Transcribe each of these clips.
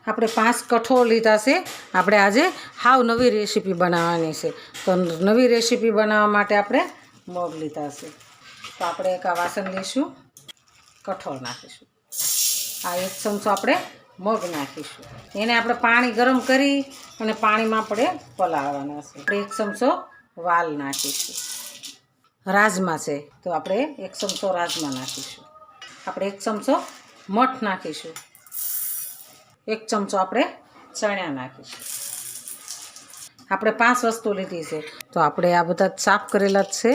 આપણે 5 કઠોળ લીધા છે। આપણે આજે હાવ નવી રેસીપી બનાવવાની છે। તો નવી રેસીપી બનાવવા માટે આપણે મગ લીધા છે। તો આપણે એક આ વાસણ લઈશું, કઠોળ નાખીશું। આ 1 ચમચો આપણે મગ નાખીશું। એને આપણે પાણી ગરમ કરી અને પાણીમાં આપણે પલાળવાના છે। આપણે 1 ચમચો વાલ નાખીશું। રાજમા છે તો આપણે 1 ચમચો રાજમા નાખીશું। આપણે 1 ચમચો મઠ નાખીશું। 1 ચમચો આપણે ચણા નાખીશું। આપણે 5 વસ્તુ લીધી છે। તો આપણે આ બધા સાફ કરેલા જ છે।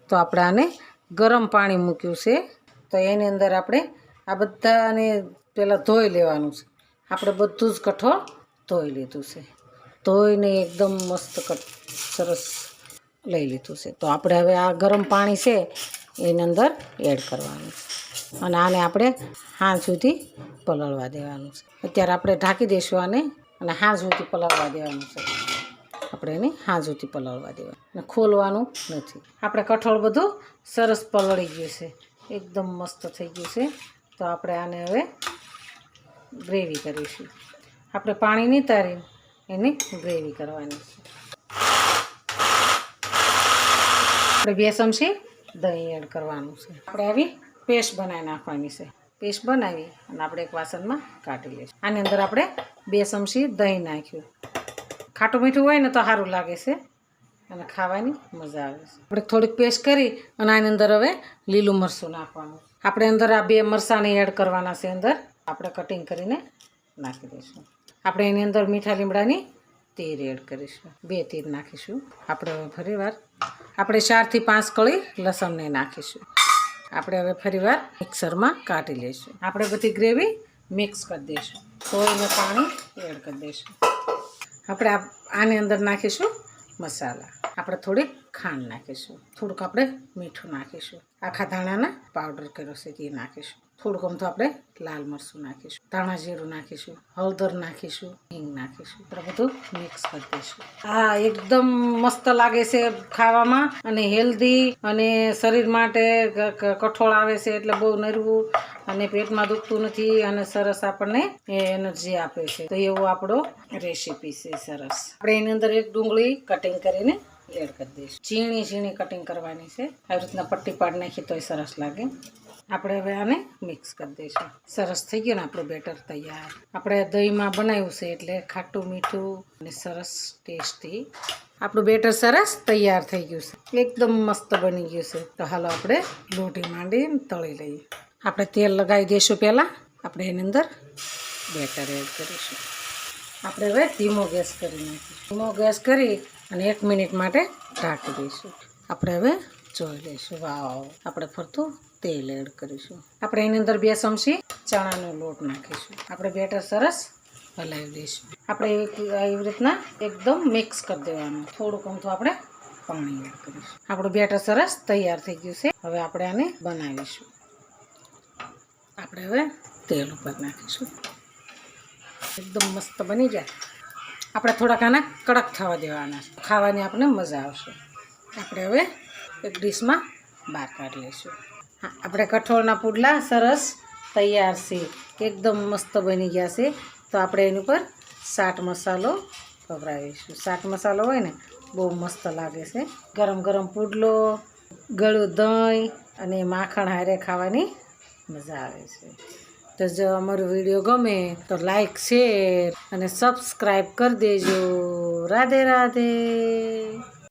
તો આપણે આને ગરમ પાણી મૂક્યું છે। તો એની અંદર આપણે આ બધાને પહેલાં ધોઈ લેવાનું છે। આપણે બધું જ કઠોળ ધોઈ લીધું છે। ધોઈને એકદમ મસ્ત સરસ લઈ લીધું છે। તો આપણે હવે આ ગરમ પાણી છે એની અંદર એડ કરવાનું છે અને આને આપણે સાંજ સુધી પલળવા દેવાનું છે। અત્યારે આપણે ઢાંકી દઈશું આને અને સાંજ સુધી પલળવા દેવાનું છે। આપણે એને સાંજ સુધી પલળવા દેવાનું અને ખોલવાનું નથી। આપણે કઠોળ બધું સરસ પલળી ગયું છે, એકદમ મસ્ત થઈ ગયું છે। તો આપણે આને હવે ગ્રેવી કરીશું। આપણે પાણી નિતારી એની ગ્રેવી કરવાની છે। આપણે 2 ચમચી દહીં એડ કરવાનું છે। આપણે આવી પેસ્ટ બનાવી નાખવાની છે। પેસ્ટ બનાવી અને આપણે એક વાસણમાં કાઢી લઈશું। આની અંદર આપણે 2 ચમચી દહીં નાખ્યું। ખાટું મીઠું હોય ને તો સારું લાગે છે અને ખાવાની મજા આવે છે। આપણે થોડીક પેસ્ટ કરી અને આની અંદર હવે લીલું મરચું નાખવાનું। આપણે અંદર આ 2 મરચાંને એડ કરવાના છે। અંદર આપણે કટિંગ કરીને નાખી દઈશું। આપણે એની અંદર મીઠા લીમડાની તીર એડ કરીશું, 2 તીર નાખીશું। આપણે હવે ફરીવાર આપણે 4 થી 5 કળી લસણને નાખીશું। આપણે હવે ફરીવાર મિક્સરમાં કાઢી લઈશું। આપણે બધી ગ્રેવી મિક્સ કરી દઈશું। થોડીને પાણી એડ કરી દઈશું। આપણે આની અંદર નાખીશું મસાલા। આપણે થોડીક ખાંડ નાખીશું, થોડુંક આપણે મીઠું નાખીશું, આખા ધાણાના પાવડર કર્યો છે તે નાખીશું, થોડુંક અમથું આપણે લાલ મરચું નાખીશું, ધાણા જીરું નાખીશું, હળદર નાખીશું, હિંગ નાખીશું। આપણે બધું મિક્સ કરી દઈશું। હા, એકદમ મસ્ત લાગે છે ખાવામાં અને હેલ્ધી અને શરીર માટે કઠોળ આવે છે એટલે બહુ નરવું અને પેટમાં દુખતું નથી અને સરસ આપણને એનર્જી આપે છે। તો એવું આપણો રેસીપી છે સરસ। આપણે એની અંદર એક ડુંગળી કટિંગ કરીને એડ કરી દઈશું। ઝીણી કટિંગ કરવાની છે। આવી રીતના પટ્ટી પાડી નાખી તોય સરસ લાગે। આપણે હવે આને મિક્સ કરી દઈશું। સરસ થઈ ગયું ને આપણું બેટર તૈયાર। આપણે દહીંમાં બનાવ્યું છે એટલે ખાટું મીઠું અને સરસ ટેસ્ટી આપણું બેટર સરસ તૈયાર થઈ ગયું છે, એકદમ મસ્ત બની ગયું છે। તો હાલો આપણે લોઢી માંડીને તળી લઈએ। આપણે તેલ લગાવી દઈશું। પહેલાં આપણે એની અંદર બેટર એડ કરીશું। આપણે હવે ધીમો ગેસ કરી નાખીશું। ધીમો ગેસ કરી અને 1 મિનિટ માટે ઢાંકી દઈશું। આપણે હવે જોઈ લઈશું। વાવ, આપણે ફરતું તેલ એડ કરીશું। આપણે એની અંદર 2 ચમચી ચણાનો લોટ નાખીશું। આપણે બેટર સરસ હલાવી દઈશું। આપણે એવી રીતના એકદમ મિક્સ કરી દેવાનું। થોડુંક અમથું આપણે પાણી એડ કરીશું। આપણું બેટર સરસ તૈયાર થઈ ગયું છે। હવે આપણે આને બનાવીશું। આપણે હવે તેલ ઉપર નાખીશું। એકદમ મસ્ત બની જાય। આપણે થોડાક આના કડક થવા દેવાના, ખાવાની આપણને મજા આવશે। આપણે હવે એક ડીશમાં બહાર કાઢી લઈશું। હા, આપણે કઠોળના પુડલા સરસ તૈયાર છે, એકદમ મસ્ત બની ગયા છે। તો આપણે એની ઉપર ચાટ મસાલો ભભરાવીશું। ચાટ મસાલો હોય ને બહુ મસ્ત લાગે છે। ગરમ ગરમ પુડલો, ગળું દહીં અને માખણ હારે ખાવાની મજા આવે છે। તો જો અમારો વિડીયો ગમે તો લાઈક, શેર અને સબસ્ક્રાઈબ કરી દેજો। રાધે રાધે।